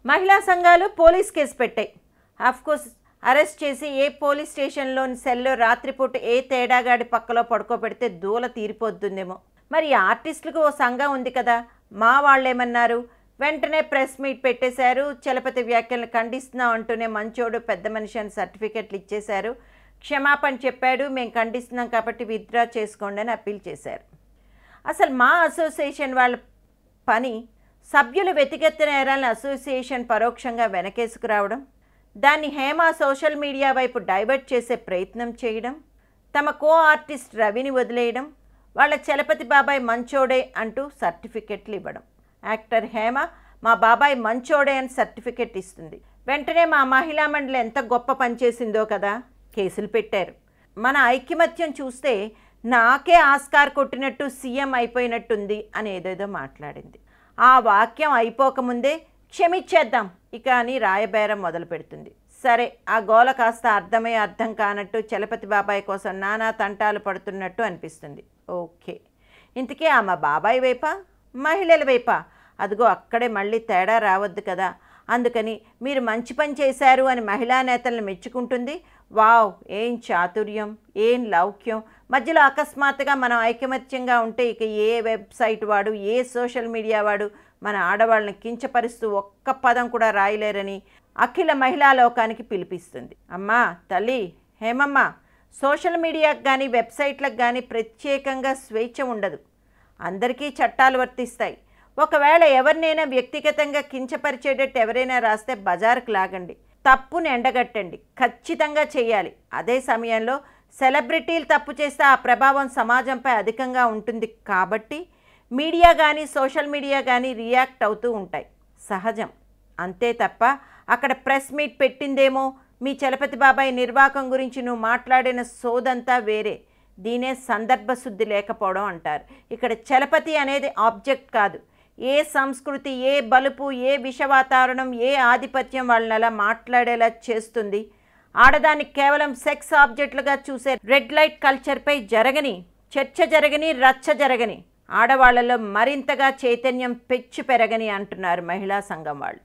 మహిళా సంఘాలు police case పెట్టాయి. ఆఫ్కోర్స్ అరెస్ట్ చేసి ఏ పోలీస్ స్టేషన్లోని సెల్లో రాత్రిపూట ఏ తేడాగాడి పక్కలో పడుకోబెడితే దూల తీరిపోతుందేమో. మరి ఆర్టిస్టులకు ఓ సంఘం ఉంది కదా, మా వాళ్ళేమన్నారు? వెంటనే ప్రెస్ మీట్ పెట్టేశారు. చలపతి వ్యాఖ్యలను ఖండిస్తున్నాం అంటూనే మంచోడు పెద్ద మనిషి అని సర్టిఫికెట్లు ఇచ్చేశారు. క్షమాపణ చెప్పాడు, మేము ఖండిస్తున్నాం కాబట్టి విత్డ్రా చేసుకోండి అని అప్పీల్ చేశారు. అసలు మా అసోసియేషన్ వాళ్ళ పని సభ్యులు వ్యక్తిగత నేరాలను అసోసియేషన్ పరోక్షంగా వెనకేసుకురావడం, దాన్ని హేమ సోషల్ మీడియా వైపు డైవర్ట్ చేసే ప్రయత్నం చేయడం, తమ కో ఆర్టిస్ట్ రవిని వదిలేయడం, వాళ్ళ చలపతి బాబాయ్ మంచోడే అంటూ సర్టిఫికెట్లు ఇవ్వడం. యాక్టర్ హేమ మా బాబాయ్ మంచోడే అని సర్టిఫికెట్ ఇస్తుంది. వెంటనే మా మహిళా మండలి ఎంత గొప్ప పనిచేసిందో కదా, కేసులు పెట్టారు. మన ఐకమత్యం చూస్తే నాకే ఆస్కార్ కొట్టినట్టు సీఎం అయిపోయినట్టుంది అని ఏదేదో మాట్లాడింది. ఆ వాక్యం అయిపోకముందే క్షమించేద్దాం ఇక అని రాయబేరం మొదలు పెడుతుంది. సరే, ఆ గోల కాస్త అర్థమై అర్థం కానట్టు చలపతి బాబాయ్ కోసం నానా తంటాలు పడుతున్నట్టు అనిపిస్తుంది. ఓకే, ఇంతకీ ఆమె బాబాయ్ వైపా మహిళల వైపా? అదిగో అక్కడే మళ్ళీ తేడా రావద్దు కదా. అందుకని మీరు మంచి పని చేశారు అని మహిళా నేతలను మెచ్చుకుంటుంది. వావ్, ఏం చాతుర్యం, ఏం లౌక్యం. మధ్యలో అకస్మాత్తుగా మనం ఐకమత్యంగా ఉంటే ఇక ఏ వెబ్సైట్ వాడు, ఏ సోషల్ మీడియా వాడు మన ఆడవాళ్ళని కించపరుస్తూ ఒక్క పదం కూడా రాయలేరని అఖిల మహిళా లోకానికి పిలిపిస్తుంది. అమ్మా తల్లి హేమమ్మ, సోషల్ మీడియాకు కానీ వెబ్సైట్లకు కానీ ప్రత్యేకంగా స్వేచ్ఛ ఉండదు. అందరికీ చట్టాలు వర్తిస్తాయి. ఒకవేళ ఎవరినైనా వ్యక్తిగతంగా కించపరిచేటట్టు ఎవరైనా రాస్తే బజారుకు లాగండి, తప్పుని ఎండగట్టండి, ఖచ్చితంగా చేయాలి. అదే సమయంలో సెలబ్రిటీలు తప్పు చేస్తే ఆ ప్రభావం సమాజంపై అధికంగా ఉంటుంది. కాబట్టి మీడియా కానీ సోషల్ మీడియా కానీ రియాక్ట్ అవుతూ ఉంటాయి, సహజం. అంతే తప్ప అక్కడ ప్రెస్ మీట్ పెట్టిందేమో మీ చలపతి బాబాయ్ నిర్వాకం గురించి నువ్వు మాట్లాడిన సోదంతా వేరే. దీనే సందర్భశుద్ధి లేకపోవడం అంటారు. ఇక్కడ చలపతి అనేది ఆబ్జెక్ట్ కాదు. ఏ సంస్కృతి, ఏ బలుపు, ఏ విషవాతావరణం, ఏ ఆధిపత్యం వాళ్ళని అలా మాట్లాడేలా చేస్తుంది? ఆడదానికి కేవలం సెక్స్ ఆబ్జెక్టులుగా చూసే రెడ్ లైట్ కల్చర్పై జరగని చర్చ, జరగని రచ్చ జరగని, ఆడవాళ్లలో మరింతగా చైతన్యం పెచ్చు పెరగని అంటున్నారు మహిళా సంఘం వాళ్ళు.